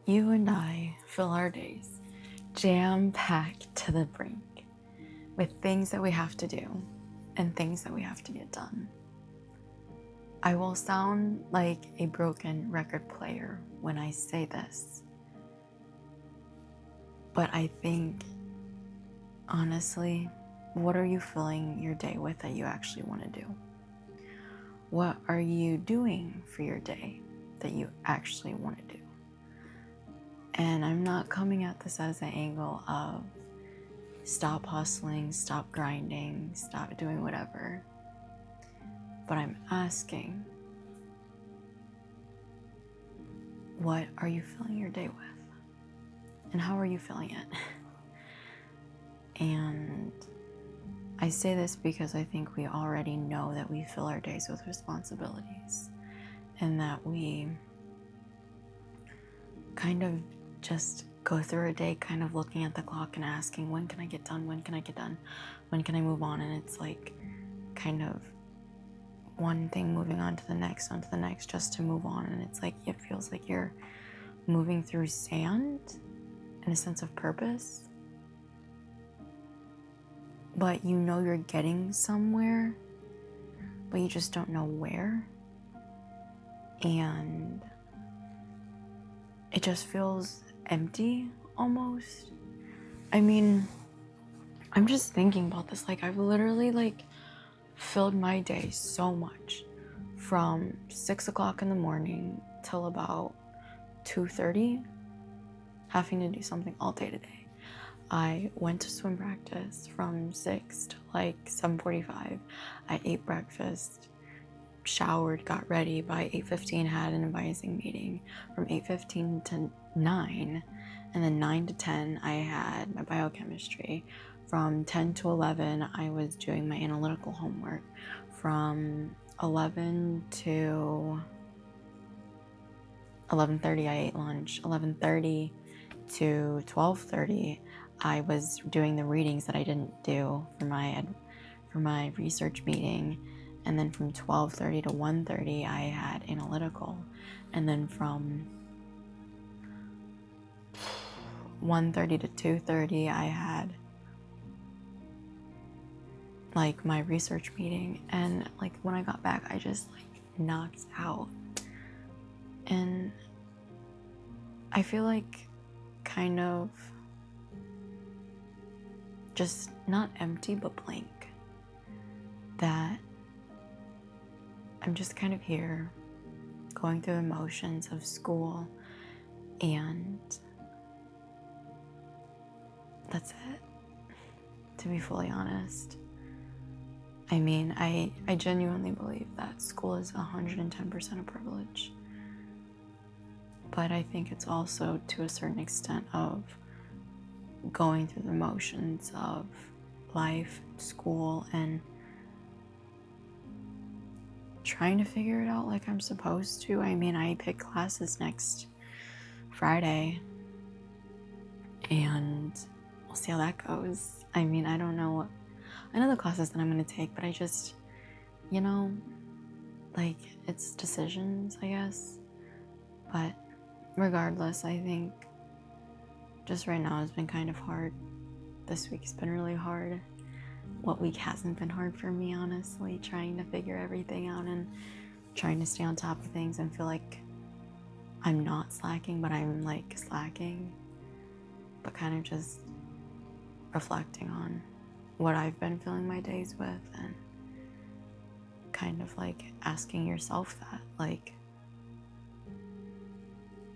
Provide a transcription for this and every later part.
You and I fill our days jam-packed to the brink with things that we have to do and things that we have to get done. I will sound like a broken record player when I say this, but I think, honestly, what are you filling your day with that you actually want to do? What are you doing for your day that you actually want to do? And I'm not coming at this as an angle of stop hustling, stop grinding, stop doing whatever. But I'm asking, what are you filling your day with? And how are you filling it? And I say this because I think we already know that we fill our days with responsibilities and that we kind of just go through a day kind of looking at the clock and asking, when can I get done? When can I get done? When can I move on? And it's like kind of one thing moving on to the next, just to move on. And it's like, it feels like you're moving through sand in a sense of purpose. But you know you're getting somewhere, but you just don't know where. And it just feels empty almost. I mean, I'm just thinking about this. Like, I've literally filled my day so much from 6 o'clock in the morning till about 2:30, having to do something all day today. I went to swim practice from 6 to 7:45. I ate breakfast, showered, got ready. By 8:15 had an advising meeting. From 8:15 to 9, and then 9 to 10 I had my biochemistry. From 10 to 11 I was doing my analytical homework. From 11 to 11:30 I ate lunch. 11:30 to 12:30 I was doing the readings that I didn't do for my research meeting. And then from 12:30 to 1:30 I had analytical. And then from 1:30 to 2:30 I had my research meeting. And when I got back, I just knocked out. And I feel kind of just not empty but blank, that I'm just kind of here going through emotions of school, and that's it, to be fully honest. I mean, I genuinely believe that school is 110% a privilege, but I think it's also to a certain extent of going through the motions of life, school, and trying to figure it out like I'm supposed to. I mean, I pick classes next Friday, and we'll see how that goes. I mean, I don't know I know the classes that I'm going to take, but I just, it's decisions, I guess. But regardless, I think just right now has been kind of hard. This week's been really hard. What week hasn't been hard for me, honestly? Trying to figure everything out and trying to stay on top of things and feel like I'm not slacking, but I'm slacking. But kind of just reflecting on what I've been filling my days with, and kind of asking yourself that,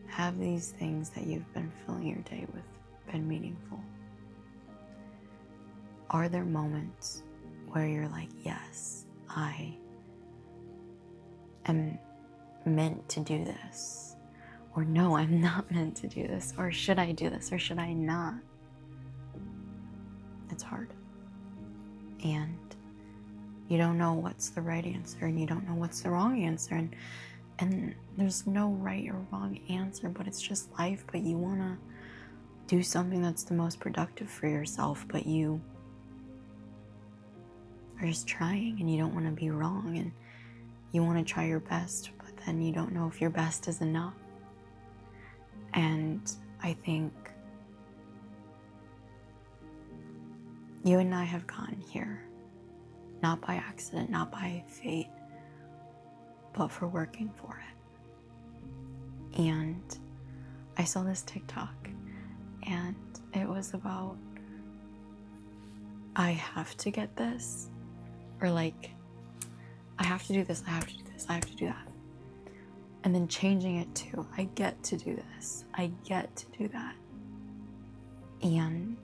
have these things that you've been filling your day with been meaningful? Are there moments where you're yes, I am meant to do this, or no, I'm not meant to do this, or should I do this, or should I not? It's hard. And you don't know what's the right answer, and you don't know what's the wrong answer, and there's no right or wrong answer, but it's just life. But you want to do something that's the most productive for yourself, but you are just trying, and you don't want to be wrong, and you want to try your best, but then you don't know if your best is enough. And think you and I have gotten here, not by accident, not by fate, but for working for it. And I saw this TikTok, and it was about, I have to get this, or like, I have to do this, I have to do this, I have to do that. And then changing it to, I get to do this, I get to do that. And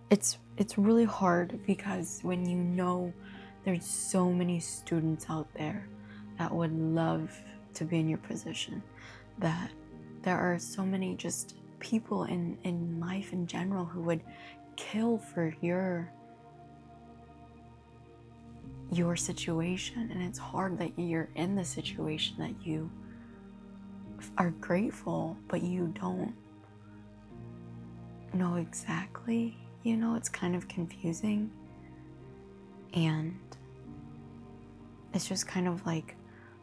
it's really hard, because when you know there's so many students out there that would love to be in your position, that there are so many just people in life in general who would kill for your situation, and it's hard that you're in the situation that you are grateful, but you don't know exactly, it's kind of confusing, and it's just kind of like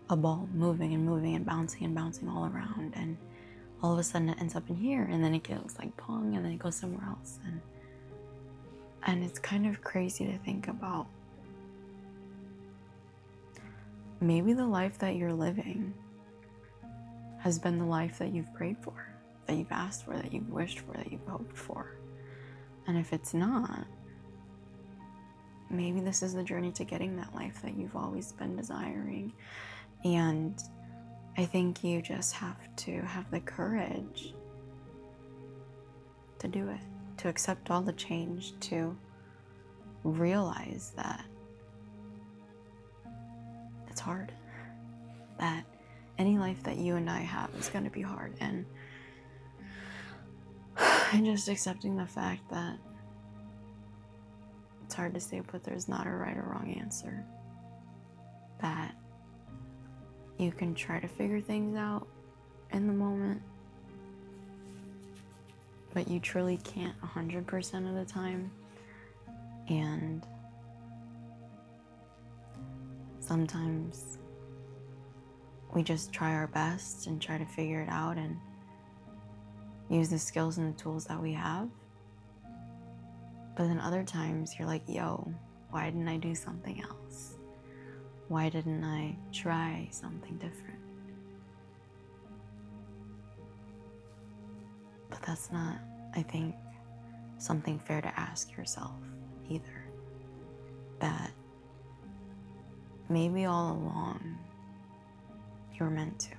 a ball moving and moving and bouncing all around, and all of a sudden it ends up in here, and then it looks like pong, and then it goes somewhere else, and it's kind of crazy to think about. Maybe the life that you're living has been the life that you've prayed for, that you've asked for, that you've wished for, that you've hoped for. And if it's not, maybe this is the journey to getting that life that you've always been desiring. And I think you just have to have the courage to do it, to accept all the change, to realize that it's hard, that any life that you and I have is going to be hard, and just accepting the fact that it's hard to say, but there's not a right or wrong answer, that you can try to figure things out in the moment, but you truly can't 100% of the time. And sometimes we just try our best and try to figure it out and use the skills and the tools that we have. But then other times you're like, yo, why didn't I do something else? Why didn't I try something different? But that's not, I think, something fair to ask yourself either. That maybe all along you were meant to.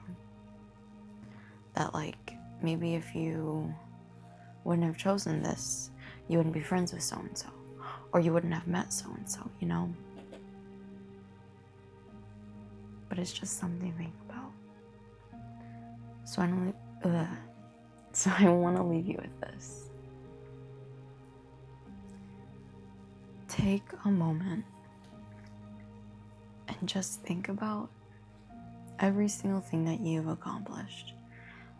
That like, maybe if you wouldn't have chosen this, you wouldn't be friends with so-and-so, or you wouldn't have met so-and-so, But it's just something to think about. So I want to leave you with this. Take a moment and just think about every single thing that you've accomplished,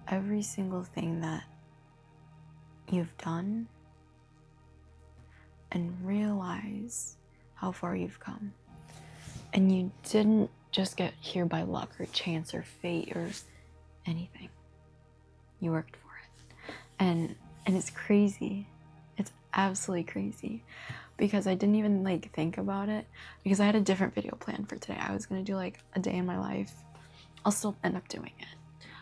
every single thing that you've done, and realize how far you've come. And you didn't just get here by luck or chance or fate or anything. You worked for it. And it's crazy. It's absolutely crazy, because I didn't even think about it, because I had a different video planned for today. I was gonna do a day in my life. I'll still end up doing it,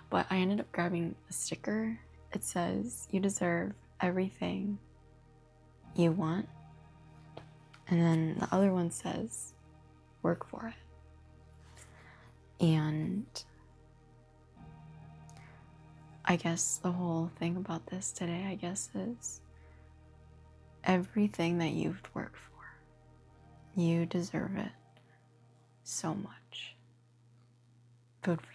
but I ended up grabbing a sticker. It says, "You deserve everything you want." And then the other one says, "Work for it." And I guess the whole thing about this today, is everything that you've worked for, you deserve it so much. Food for